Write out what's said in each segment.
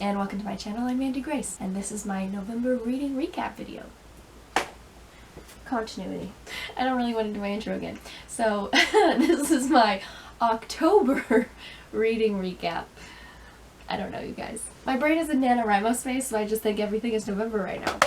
and welcome to my channel. I'm Mandy Grace, and this is my November reading recap video. Continuity. I don't really want to do my intro again. So, this is my October reading recap. I don't know, you guys. My brain is in NaNoWriMo space, so I just think everything is November right now.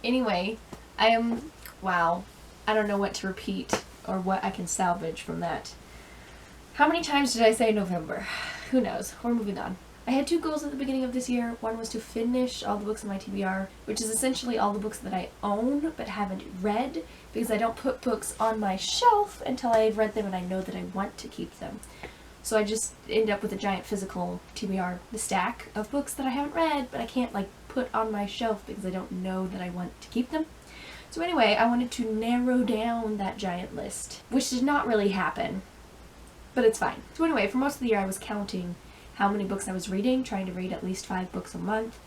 Anyway, wow, I don't know what to repeat or what I can salvage from that. How many times did I say November? Who knows? We're moving on. I had two goals at the beginning of this year. One was to finish all the books in my TBR, which is essentially all the books that I own but haven't read, because I don't put books on my shelf until I've read them and I know that I want to keep them. So I just end up with a giant physical TBR, the stack of books that I haven't read, but I can't put on my shelf because I don't know that I want to keep them. So anyway, I wanted to narrow down that giant list, which did not really happen, but it's fine. So anyway, for most of the year I was counting how many books I was reading, trying to read at least 5 books a month,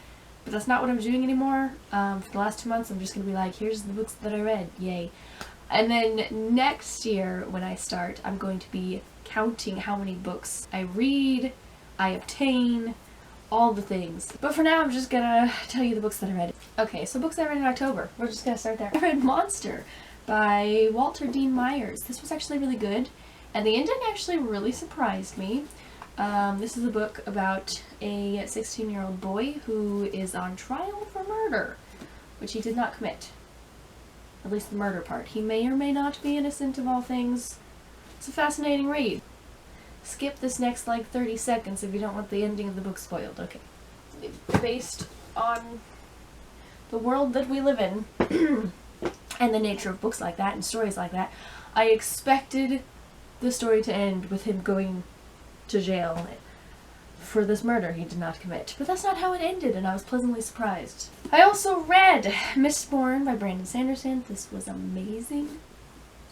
but that's not what I'm doing anymore. For the last 2 months I'm just going to be like, here's the books that I read, yay. And then next year when I start, I'm going to be counting how many books I read, I obtain, all the things. But for now, I'm just gonna tell you the books that I read. Okay, so books I read in October. We're just gonna start there. I read Monster by Walter Dean Myers. This was actually really good, and the ending actually really surprised me. This is a book about a 16-year-old boy who is on trial for murder, which he did not commit. At least the murder part. He may or may not be innocent of all things. It's a fascinating read. Skip this next 30 seconds if you don't want the ending of the book spoiled. Okay. Based on the world that we live in and the nature of books like that and stories like that, I expected the story to end with him going to jail for this murder he did not commit. But that's not how it ended, and I was pleasantly surprised. I also read Mistborn by Brandon Sanderson. This was amazing.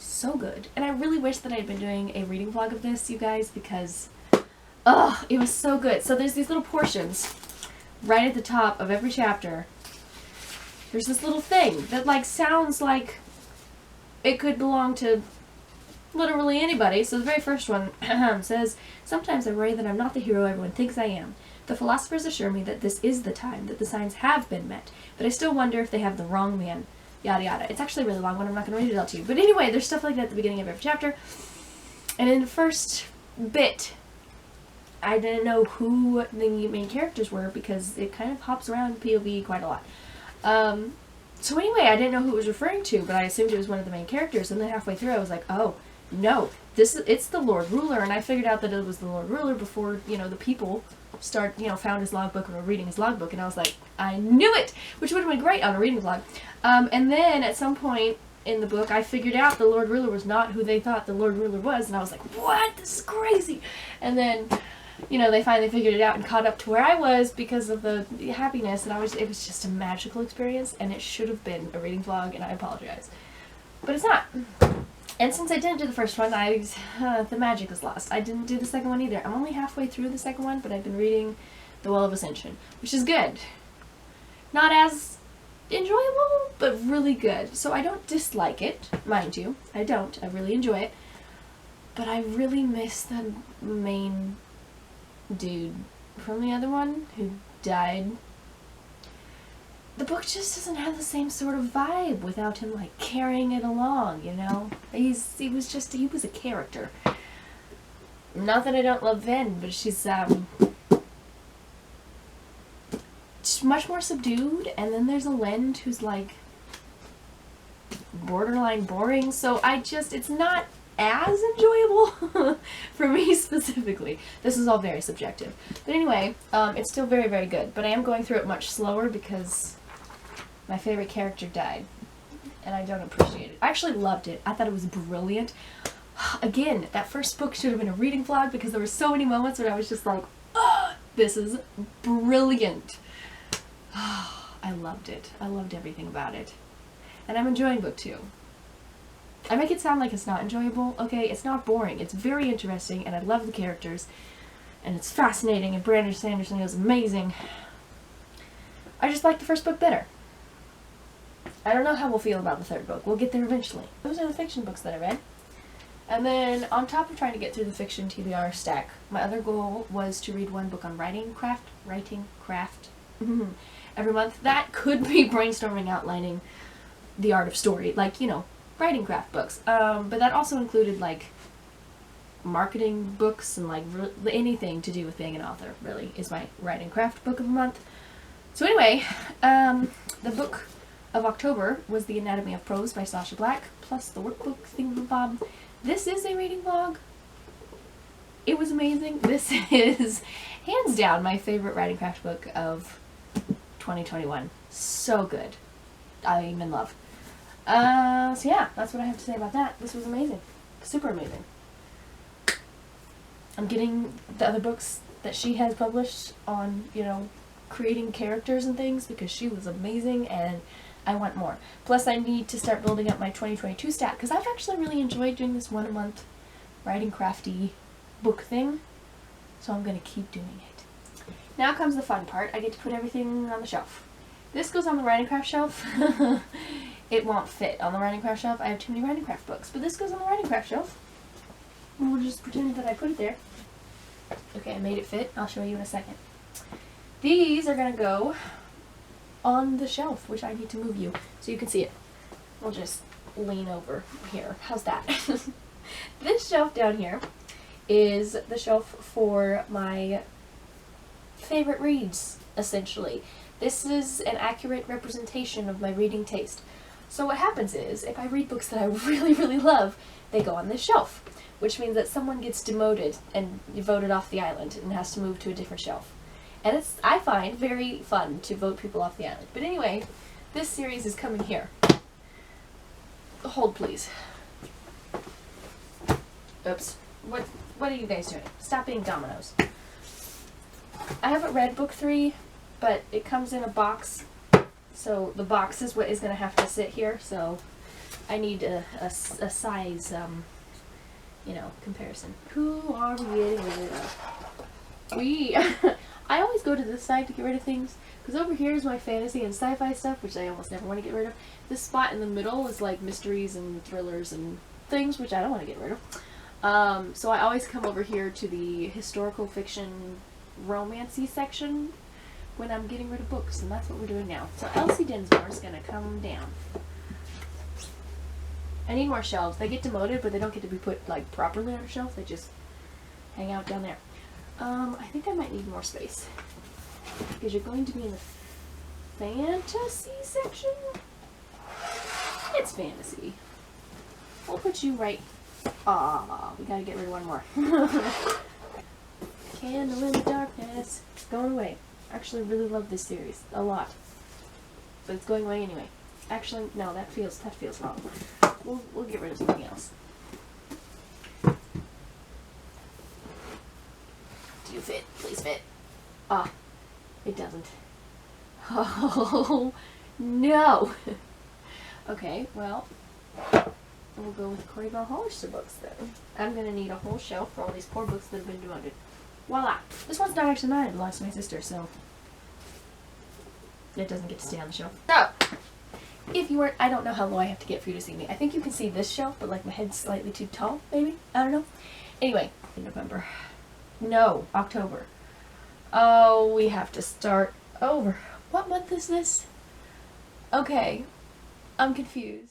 So good. And I really wish that I had been doing a reading vlog of this, you guys, because it was so good. So there's these little portions right at the top of every chapter. There's this little thing that sounds like it could belong to literally anybody. So the very first one says, "Sometimes I worry that I'm not the hero everyone thinks I am. The philosophers assure me that this is the time, that the signs have been met, but I still wonder if they have the wrong man." Yada yada. It's actually a really long one. I'm not going to read it all to you. But anyway, there's stuff like that at the beginning of every chapter. And in the first bit, I didn't know who the main characters were because it kind of hops around POV quite a lot. So anyway, I didn't know who it was referring to, but I assumed it was one of the main characters. And then halfway through, I was like, oh, no, it's the Lord Ruler. And I figured out that it was the Lord Ruler before, the people found his logbook and were reading his logbook, and I was like, I knew it! Which would have been great on a reading vlog. And then at some point in the book, I figured out the Lord Ruler was not who they thought the Lord Ruler was, and I was like, what? This is crazy! And then, they finally figured it out and caught up to where I was because of the happiness, and it was just a magical experience, and it should have been a reading vlog, and I apologize. But it's not. And since I didn't do the first one, the magic is lost. I didn't do the second one either. I'm only halfway through the second one, but I've been reading The Well of Ascension, which is good. Not as enjoyable, but really good. So I don't dislike it, mind you. I don't. I really enjoy it. But I really miss the main dude from the other one who died. The book just doesn't have the same sort of vibe without him carrying it along, He was a character. Not that I don't love Ven, but she's much more subdued, and then there's a Lynn who's borderline boring, so it's not as enjoyable for me specifically. This is all very subjective. But anyway, it's still very, very good, but I am going through it much slower because my favorite character died, and I don't appreciate it. I actually loved it. I thought it was brilliant. Again, that first book should have been a reading vlog because there were so many moments where I was just like, oh, This is brilliant. I loved it. I loved everything about it. And I'm enjoying book 2. I make it sound like it's not enjoyable. Okay, it's not boring. It's very interesting, and I love the characters. And it's fascinating, and Brandon Sanderson is amazing. I just like the first book better. I don't know how we'll feel about the third book. We'll get there eventually. Those are the fiction books that I read. And then, on top of trying to get through the fiction TBR stack, my other goal was to read one book on writing craft every month. That could be brainstorming, outlining the art of story, like, you know, writing craft books. But that also included, like, marketing books and, like, anything to do with being an author, really, is my writing craft book of the month. So anyway, the book of October was The Anatomy of Prose by Sasha Black, plus the workbook thingamabob. This is a reading vlog. It was amazing. This is, hands down, my favorite writing craft book of 2021. So good. I'm in love. So yeah, that's what I have to say about that. This was amazing. Super amazing. I'm getting the other books that she has published on, you know, creating characters and things, because she was amazing, and I want more. Plus, I need to start building up my 2022 stack, because I've actually really enjoyed doing this one-a-month writing crafty book thing, so I'm going to keep doing it. Now comes the fun part. I get to put everything on the shelf. This goes on the writing craft shelf. It won't fit on the writing craft shelf. I have too many writing craft books, but this goes on the writing craft shelf. We'll just pretend that I put it there. Okay, I made it fit. I'll show you in a second. These are going to go on the shelf, which I need to move you so you can see it. We'll just lean over here. How's that? This shelf down here is the shelf for my favorite reads, essentially. This is an accurate representation of my reading taste. So what happens is, if I read books that I really, really love, they go on this shelf, which means that someone gets demoted and voted off the island and has to move to a different shelf. And it's, I find, very fun to vote people off the island. But anyway, this series is coming here. Hold, please. Oops. What are you guys doing? Stop being dominoes. I haven't read book 3, but it comes in a box. So the box is what is going to have to sit here. So I need a size, you know, comparison. Who are we getting rid of? I always go to this side to get rid of things, because over here is my fantasy and sci-fi stuff, which I almost never want to get rid of. This spot in the middle is like mysteries and thrillers and things, which I don't want to get rid of. So I always come over here to the historical fiction romancy section when I'm getting rid of books, and that's what we're doing now. So Elsie Dinsmore is going to come down. I need more shelves. They get demoted, but they don't get to be put like properly on a shelf. They just hang out down there. I think I might need more space, because you're going to be in the fantasy section. It's fantasy. We'll put you right. Ah, we gotta get rid of one more. Candle in the darkness. It's going away. I actually really love this series a lot, but it's going away anyway. Actually, no, that feels wrong. We'll get rid of something else. Do you fit? Please fit. Ah, it doesn't. Oh no. Okay, well, we'll go with Corey Bell Hollister books then. I'm gonna need a whole shelf for all these poor books that have been demoted. Voila! This one's not actually mine, it belongs to my sister, so it doesn't get to stay on the shelf. So, if you weren't, I don't know how low I have to get for you to see me. I think you can see this shelf, but like my head's slightly too tall, maybe? I don't know. Anyway, in November. No, October. Oh, we have to start over. What month is this? Okay, I'm confused.